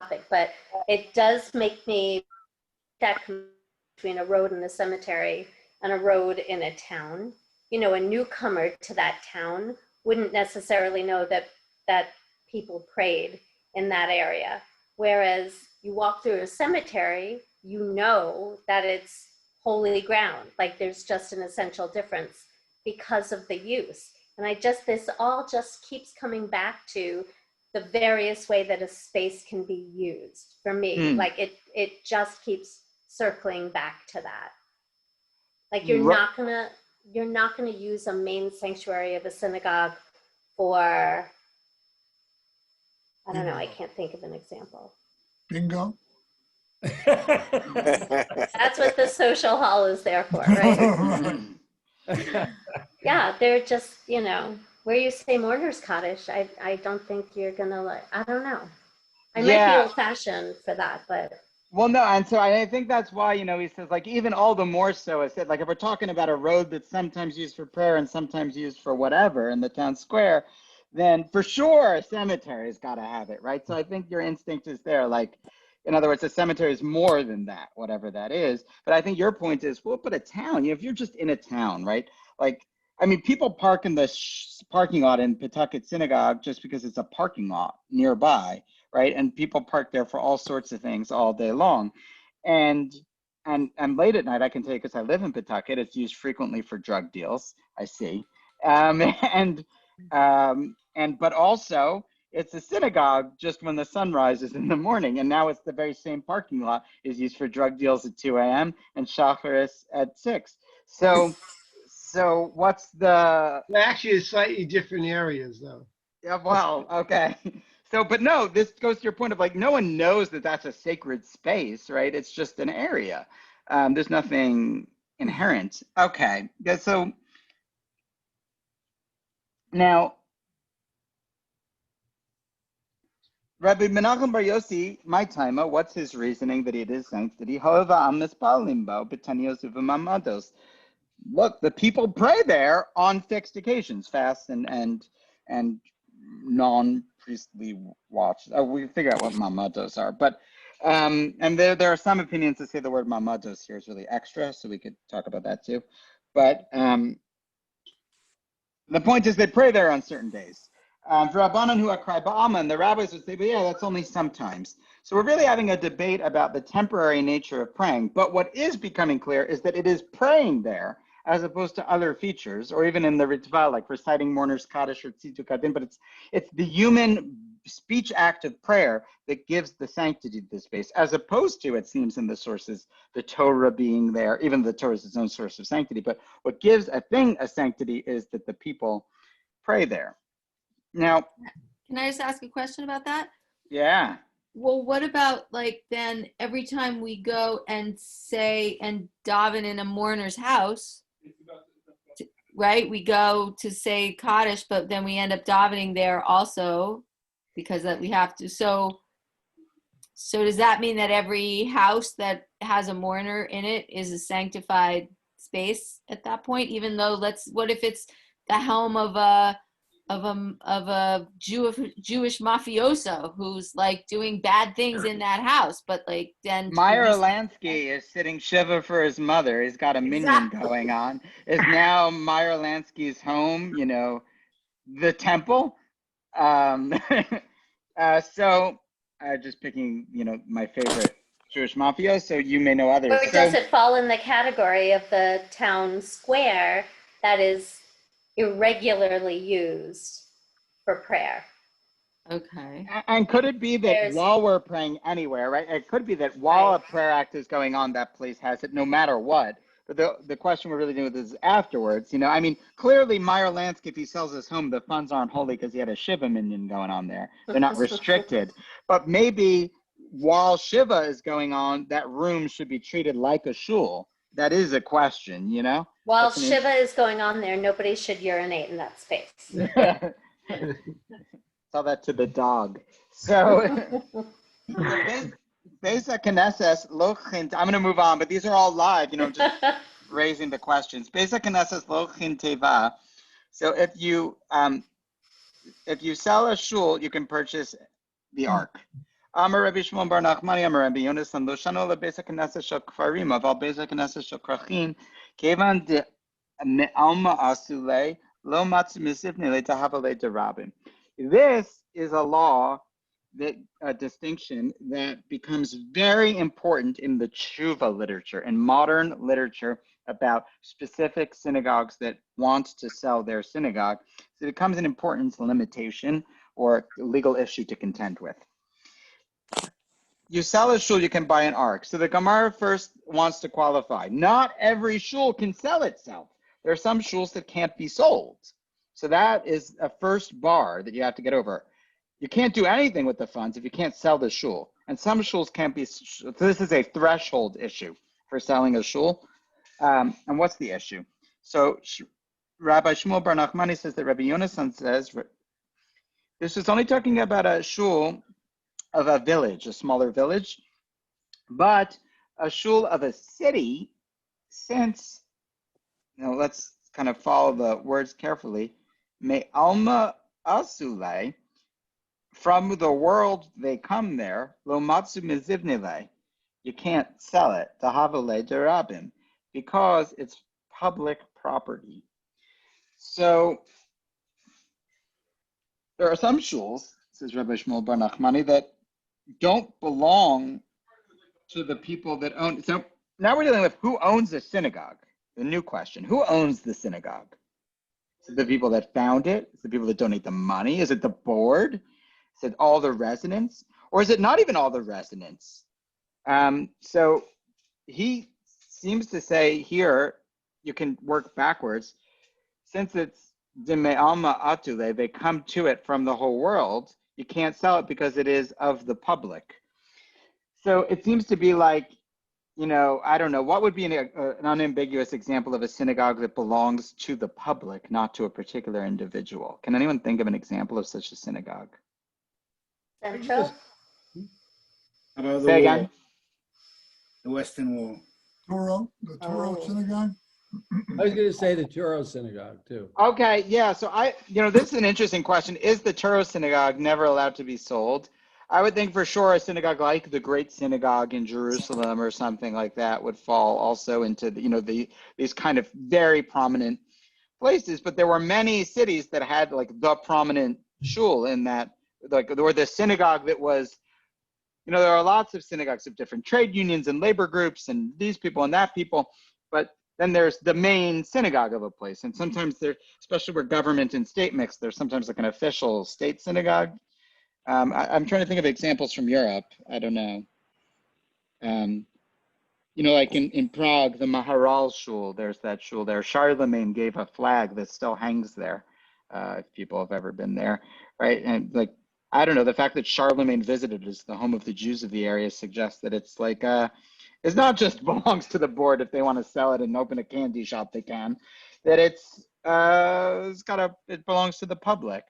topic, but it does make me that between a road in the cemetery and a road in a town. You know, a newcomer to that town wouldn't necessarily know that people prayed in that area. Whereas you walk through a cemetery, you know that it's holy ground. Like there's just an essential difference because of the use. And this all just keeps coming back to the various way that a space can be used for me. Like it just keeps circling back to that. Like you're not gonna use a main sanctuary of a synagogue for, I don't know, I can't think of an example. Bingo. That's what the social hall is there for, right? Yeah, they're just, you know, where you say mourner's cottage, I don't think you're gonna like, I don't know. I might be old fashioned for that, but. Well, no, and so I think that's why, you know, he says, like, even all the more so, I said, like, if we're talking about a road that's sometimes used for prayer and sometimes used for whatever in the town square, then for sure a cemetery's got to have it, right? So I think your instinct is there, like, in other words, a cemetery is more than that, whatever that is. But I think your point is, well, but a town, you know, if you're just in a town, right? Like, I mean, people park in the parking lot in Pawtucket Synagogue just because it's a parking lot nearby, right? And people park there for all sorts of things all day long. And late at night, I can tell you, because I live in Pawtucket, it's used frequently for drug deals, I see. But also, it's a synagogue just when the sun rises in the morning. And now it's the very same parking lot is used for drug deals at 2 a.m. and shacharis at 6. So what's the... Well, actually, it's slightly different areas, though. Yeah, well, okay. So, but no, this goes to your point of like, no one knows that that's a sacred space, right? It's just an area. There's nothing inherent. Okay, yeah, so now, Rabbi Menachem Bar Yossi, my timer, what's his reasoning that it is sanctity? However, am mispalim bo b'tanios uv'mamados. Look, the people pray there on fixed occasions, fasts and non-priestly watch. We figure out what mamados are, but and there are some opinions that say the word mamados here is really extra, so we could talk about that too. But the point is they pray there on certain days. For Rabbanan who are cry ba'aman, the rabbis would say, but yeah, that's only sometimes. So we're really having a debate about the temporary nature of praying. But what is becoming clear is that it is praying there as opposed to other features, or even in the Ritva, like reciting mourner's Kaddish or Tzitu Kadin, but it's the human speech act of prayer that gives the sanctity to the space, as opposed to, it seems in the sources, the Torah being there. Even the Torah is its own source of sanctity, but what gives a thing a sanctity is that the people pray there. Now, can I just ask a question about that? Yeah. Well, what about like then every time we go and say and daven in a mourner's house, right? We go to say Kaddish, but then we end up davening there also because that we have to. So does that mean that every house that has a mourner in it is a sanctified space at that point? Even though what if it's the home of a Jewish mafioso who's like doing bad things in that house, but like then Meyer Lansky is sitting shiva for his mother. He's got a minion going on. Is now Meyer Lansky's home, you know, the temple. So just picking, you know, my favorite Jewish mafioso. You may know others. Or does it fall in the category of the town square that is irregularly used for prayer? Okay. And could it be that There's- while we're praying anywhere, right? It could be that while Right. a prayer act is going on, that place has it no matter what. But the question we're really dealing with is afterwards. I mean, clearly Meyer Lansky, if he sells his home, the funds aren't holy because he had a Shiva minion going on there. They're not restricted. But maybe while Shiva is going on, that room should be treated like a shul. That is a question, While That's an Shiva is going on there, nobody should urinate in that space. Tell that to the dog. So, Beza Knesses Lochint. I'm going to move on, but these are all live. Just raising the questions. Beza Knesses Lochint Teva. So if you sell a shul, you can purchase the ark. Amar Rabbi Shimon bar Nachmani, Amar Rabbi Yonasan, Lo shano lebeza knesses shel kfarim, aval beza knesses shel krachin, kevan de me'alma asule, lo matzu misifne le tahava le derabim. This is a law, a distinction that becomes very important in the tshuva literature, in modern literature about specific synagogues that want to sell their synagogue. So it becomes an important limitation or legal issue to contend with. You sell a shul, you can buy an ark. So the Gemara first wants to qualify. Not every shul can sell itself. There are some shuls that can't be sold. So that is a first bar that you have to get over. You can't do anything with the funds if you can't sell the shul. And some shuls can't be, so this is a threshold issue for selling a shul. And what's the issue? So Rabbi Shmuel bar Nachmani says that Rabbi Yonasan says, this is only talking about a shul of a village, a smaller village, but a shul of a city, since, let's kind of follow the words carefully, me alma asule, from the world they come there, lo matzu mizivnile, you can't sell it, tahavale derabim, because it's public property. So there are some shuls, says Rabbi Shmuel bar Nachmani, that don't belong to the people that own. So now we're dealing with who owns the synagogue. The new question: who owns the synagogue? Is it the people that found it? Is it the people that donate the money? Is it the board? Is it all the residents, or is it not even all the residents? So he seems to say here you can work backwards, since it's Dime Alma Atule, they come to it from the whole world. You can't sell it because it is of the public. So it seems to be like, I don't know, what would be an unambiguous example of a synagogue that belongs to the public, not to a particular individual? Can anyone think of an example of such a synagogue? Central? How about the Say wall? again? The Western Wall. The Toro Oh. Synagogue? I was going to say the Turo Synagogue too. Okay, yeah, so this is an interesting question. Is the Turo Synagogue never allowed to be sold? I would think for sure a synagogue like the Great Synagogue in Jerusalem or something like that would fall also into these kind of very prominent places. But there were many cities that had like the prominent shul in that, like, or the synagogue that was, there are lots of synagogues of different trade unions and labor groups and these people and that people, but then there's the main synagogue of a place. And sometimes there, especially where government and state mix, there's sometimes like an official state synagogue. I'm trying to think of examples from Europe. I don't know. Like in Prague, the Maharal Shul, there's that shul there. Charlemagne gave a flag that still hangs there, if people have ever been there, right? And like, I don't know, the fact that Charlemagne visited as the home of the Jews of the area suggests that it's like, it's not just belongs to the board. If they want to sell it and open a candy shop, they can. That it belongs to the public.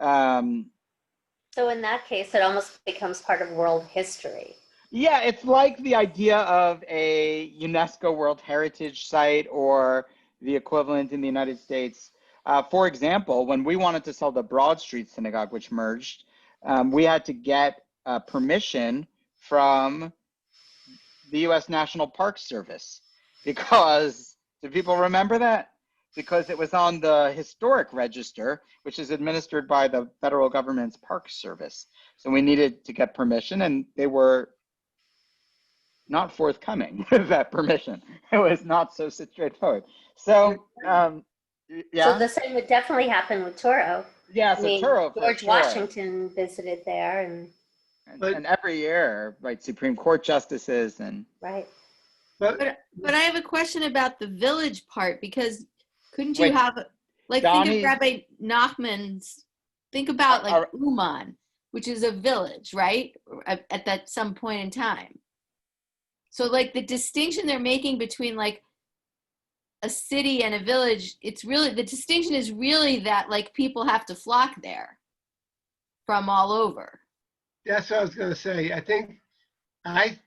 So in that case, it almost becomes part of world history. Yeah, it's like the idea of a UNESCO World Heritage Site or the equivalent in the United States. For example, when we wanted to sell the Broad Street Synagogue, which merged, we had to get permission from the U.S. National Park Service because, do people remember that? Because it was on the historic register, which is administered by the federal government's Park Service. So we needed to get permission, and they were not forthcoming with that permission. It was not so straightforward. So, yeah. So the same would definitely happen with Toro. Yeah, I it's a mean, churro for George sure. Washington visited there and, And every year, right, Supreme Court justices and right. But But I have a question about the village part, because couldn't you Wait, have, like, think of Donnie, Rabbi Nachman's, think about like are- Uman, which is a village, right? At that some point in time. So like the distinction they're making between like a city and a village, it's really, the distinction is really that like people have to flock there from all over. that's what I was going to say. I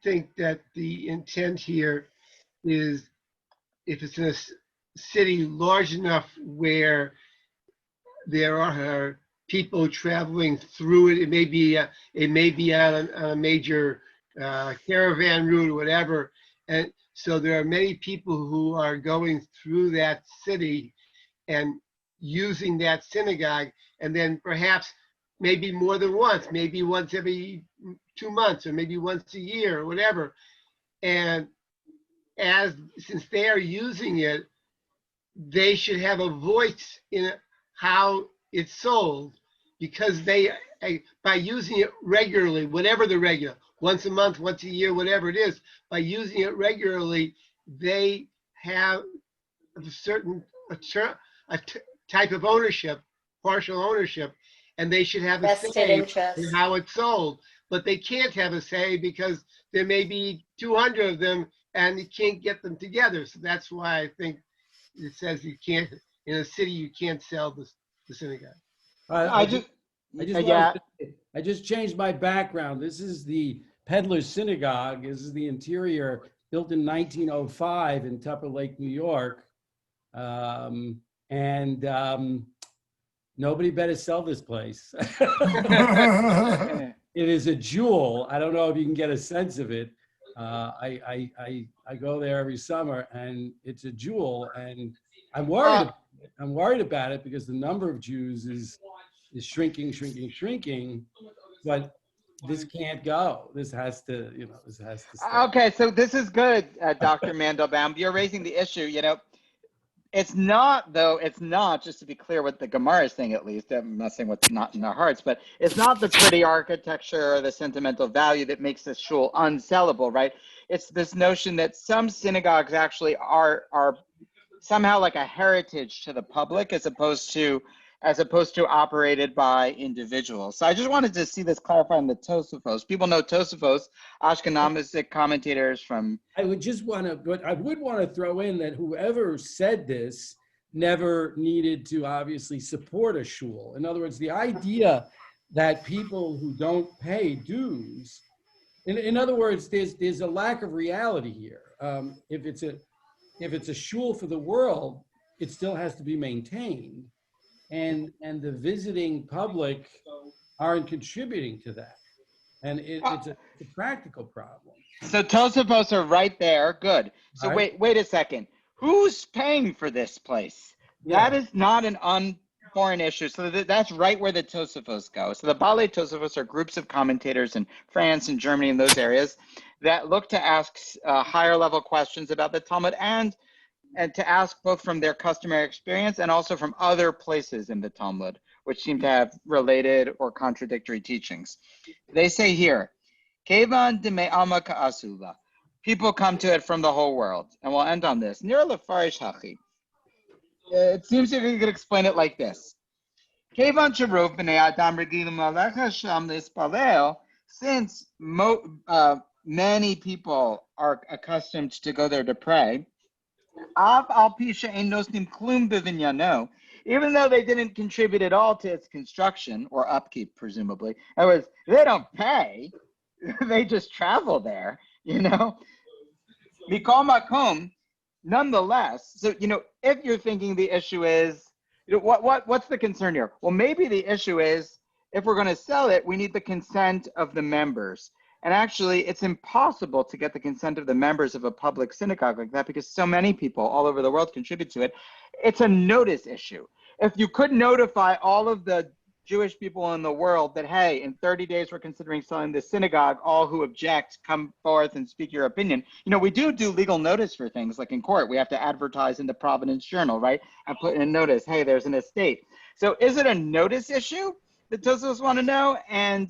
think that the intent here is if it's in a city large enough where there are people traveling through it. It may be on a major caravan route or whatever, and so there are many people who are going through that city and using that synagogue, and then perhaps maybe more than once, maybe once every 2 months, or maybe once a year, or whatever. And since they are using it, they should have a voice in how it's sold, because they, by using it regularly, whatever the regular, once a month, once a year, whatever it is, by using it regularly, they have a certain type of ownership, partial ownership, and they should have a Vested say in interest. how it's sold. But they can't have a say because there may be 200 of them and you can't get them together. So that's why I think it says you can't, in a city, you can't sell the synagogue. I just, yeah, I just changed my background. This is the Peddler Synagogue. This is the interior, built in 1905 in Tupper Lake, New York. Nobody better sell this place. It is a jewel. I don't know if you can get a sense of it. I go there every summer, and it's a jewel. And I'm worried. I'm worried about it because the number of Jews is shrinking. But this can't go. This has to, this has to stay. Okay, so this is good, Dr. Mandelbaum. You're raising the issue, It's not, just to be clear what the Gemara is saying, at least, I'm not saying what's not in our hearts, but it's not the pretty architecture or the sentimental value that makes this shul unsellable, right? It's this notion that some synagogues actually are somehow like a heritage to the public as opposed to operated by individuals. So I just wanted to see this clarified in the Tosafos. People know Tosafos, Ashkenazic commentators from. I would want to throw in that whoever said this never needed to obviously support a shul. In other words, the idea that people who don't pay dues, in other words, there's a lack of reality here. If it's a shul for the world, it still has to be maintained. And the visiting public aren't contributing to that. And it's a practical problem. So Tosafos are right there. Good. So Right. wait a second. Who's paying for this place? Yeah. That is not an unforeign issue. So that's right where the Tosafos go. So the Bale Tosafos are groups of commentators in France and Germany and those areas that look to ask higher level questions about the Talmud and to ask both from their customary experience and also from other places in the Talmud, which seem to have related or contradictory teachings. They say here, Kevan de me'ama ka'asula. People come to it from the whole world. And we'll end on this. Nir lefarish hachi. It seems you could explain it like this. Kevan sharov b'nei adam regilim alecha sham lispalel, since many people are accustomed to go there to pray, even though they didn't contribute at all to its construction or upkeep, presumably. In other words, they don't pay, they just travel there, Mikol makom, nonetheless. So, if you're thinking the issue is, what's the concern here? Well, maybe the issue is, if we're going to sell it, we need the consent of the members. And actually, it's impossible to get the consent of the members of a public synagogue like that because so many people all over the world contribute to it. It's a notice issue. If you could notify all of the Jewish people in the world that, hey, in 30 days, we're considering selling this synagogue, all who object, come forth and speak your opinion. We do legal notice for things like in court. We have to advertise in the Providence Journal, right? And put in a notice, hey, there's an estate. So is it a notice issue that Tosfos want to know? And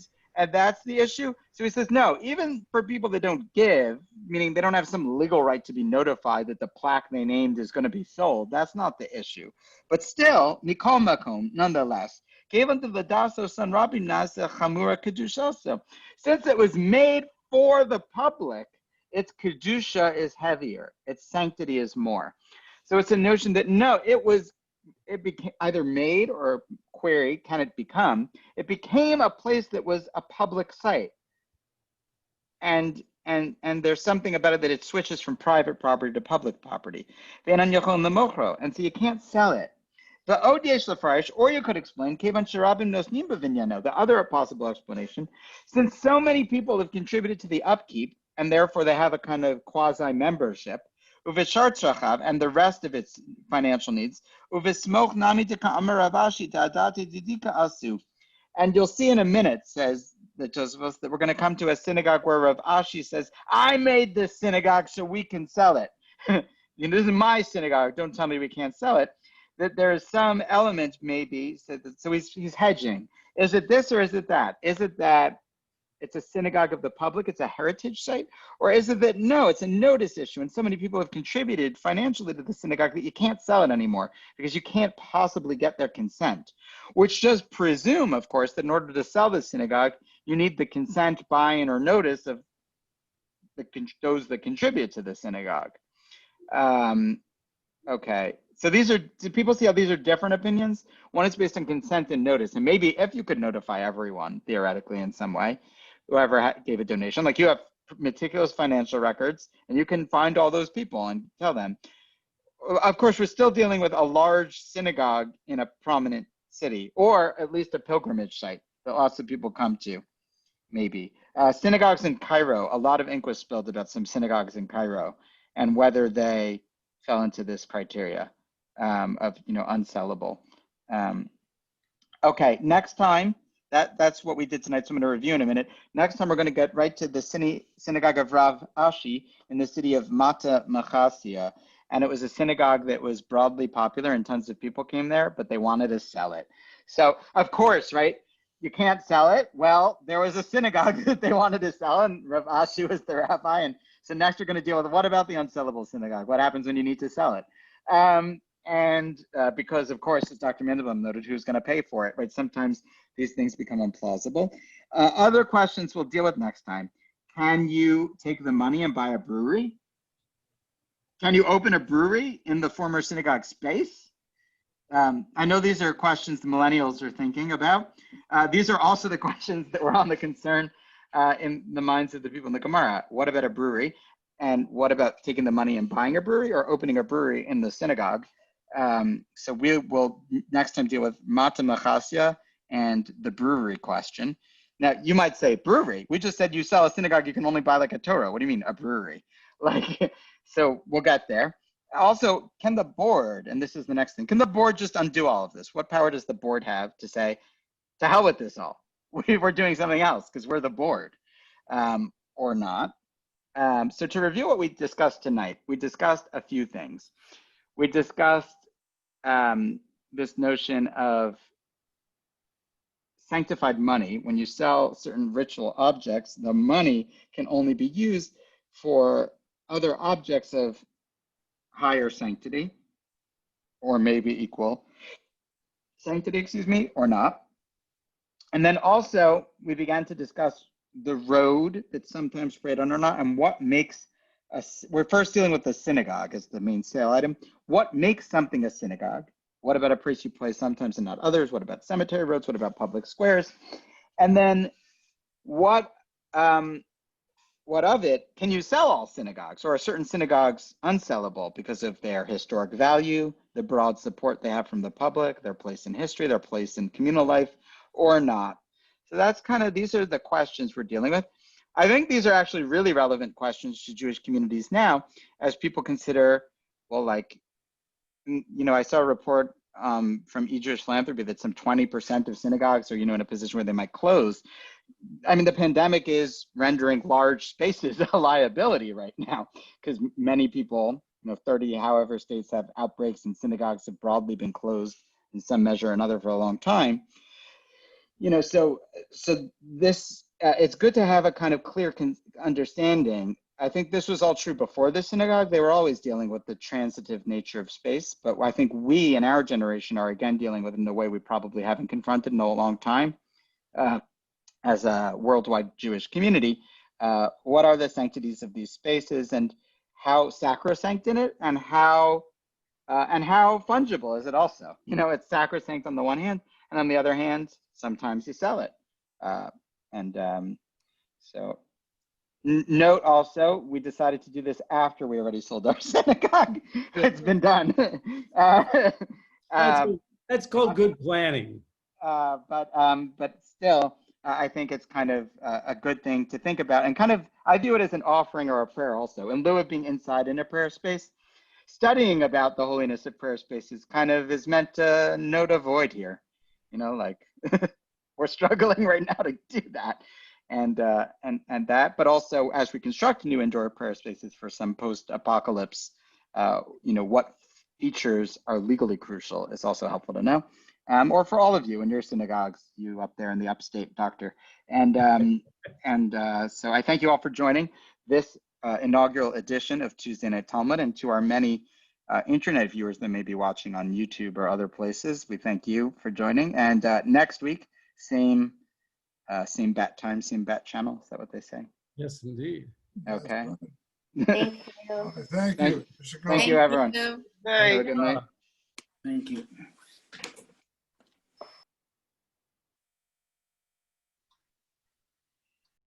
that's the issue. So he says, no, even for people that don't give, meaning they don't have some legal right to be notified that the plaque they named is going to be sold, that's not the issue. But still, Mikol Makom, nonetheless, given to the Daso San Rabbi Nasa Chamura Kedusha. Since it was made for the public, its Kedusha is heavier, its sanctity is more. So it's a notion that no, it became either made or query, can it become? It became a place that was a public site. And there's something about it that it switches from private property to public property. And so you can't sell it. The od yesh lefarish, or you could explain, kevan sharabim nosnim b'vinyano, the other possible explanation, since so many people have contributed to the upkeep, and therefore they have a kind of quasi-membership, uvishar tzrachav, and the rest of its financial needs, uvismoch nami deka'amar Ravashi ta'adati didika asu. And you'll see in a minute, says the Tosfos, that we're going to come to a synagogue where Rav Ashi says, I made this synagogue so we can sell it. This is my synagogue, don't tell me we can't sell it. That there is some element maybe, so he's hedging. Is it this or is it that? Is it that it's a synagogue of the public, it's a heritage site? Or is it that, no, it's a notice issue and so many people have contributed financially to the synagogue that you can't sell it anymore because you can't possibly get their consent? Which does presume, of course, that in order to sell the synagogue, you need the consent, buy-in, or notice of those that contribute to the synagogue. Okay, so do people see how these are different opinions? One is based on consent and notice, and maybe if you could notify everyone, theoretically in some way, whoever gave a donation, like you have meticulous financial records, and you can find all those people and tell them. Of course, we're still dealing with a large synagogue in a prominent city, or at least a pilgrimage site that lots of people come to, maybe. Synagogues in Cairo, a lot of ink was spilled about some synagogues in Cairo, and whether they fell into this criteria of unsellable. Okay, next time, that's what we did tonight, so I'm going to review in a minute. Next time we're going to get right to the synagogue of Rav Ashi in the city of Mata Machasia. And it was a synagogue that was broadly popular and tons of people came there, but they wanted to sell it. So of course, right, you can't sell it. Well, there was a synagogue that they wanted to sell and Rav Ashi was the rabbi. And so next we're going to deal with what about the unsellable synagogue? What happens when you need to sell it? Because of course, as Dr. Mandelbaum noted, who's going to pay for it, right? Sometimes these things become implausible. Other questions we'll deal with next time. Can you take the money and buy a brewery? Can you open a brewery in the former synagogue space? I know these are questions the millennials are thinking about. These are also the questions that were on the concern in the minds of the people in the Gemara. What about a brewery? And what about taking the money and buying a brewery or opening a brewery in the synagogue? So we will next time deal with Mata Machasia and the brewery question. Now you might say, brewery? We just said you sell a synagogue, you can only buy like a Torah. What do you mean a brewery? So we'll get there. Also, can the board, and this is the next thing, can the board just undo all of this? What power does the board have to say, to hell with this all? We're doing something else because we're the board, or not. So to review what we discussed tonight, we discussed a few things. We discussed this notion of sanctified money. When you sell certain ritual objects, the money can only be used for other objects of higher sanctity, or maybe equal sanctity, or not. And then also we began to discuss the road that's sometimes prayed on or not, and what makes we're first dealing with the synagogue as the main sale item. What makes something a synagogue? What about a place you play sometimes and not others? What about cemetery roads? What about public squares? And then what of it can you sell all synagogues, or are certain synagogues unsellable because of their historic value, the broad support they have from the public, their place in history, their place in communal life, or not? So that's these are the questions we're dealing with. I think these are actually really relevant questions to Jewish communities now, as people consider, well, like, I saw a report from E-Jewish Philanthropy that some 20% of synagogues are, in a position where they might close. I mean, the pandemic is rendering large spaces a liability right now, because many people, 30 however states have outbreaks and synagogues have broadly been closed in some measure or another for a long time. So this, it's good to have a kind of clear understanding. I think this was all true before the synagogue. They were always dealing with the transitive nature of space, but I think we in our generation are again dealing with it in a way we probably haven't confronted in a long time. As a worldwide Jewish community, what are the sanctities of these spaces, and how sacrosanct in it, and how fungible is it also? It's sacrosanct on the one hand, and on the other hand, sometimes you sell it. So note also, we decided to do this after we already sold our synagogue. It's been done. That's called good planning. But still, I think it's kind of a good thing to think about, and kind of, I view it as an offering or a prayer also. In lieu of being inside in a prayer space, studying about the holiness of prayer spaces kind of is meant to note a void here. Like we're struggling right now to do that, and that, but also as we construct new indoor prayer spaces for some post-apocalypse, what features are legally crucial is also helpful to know. Or for all of you in your synagogues, you up there in the upstate, Doctor. And so I thank you all for joining this inaugural edition of Tuesday Night Talmud, and to our many internet viewers that may be watching on YouTube or other places, we thank you for joining. And next week, same bat time, same bat channel. Is that what they say? Yes, indeed. Okay. Thank you. Thank you. Thank you, everyone. Night. Have a good night. Thank you.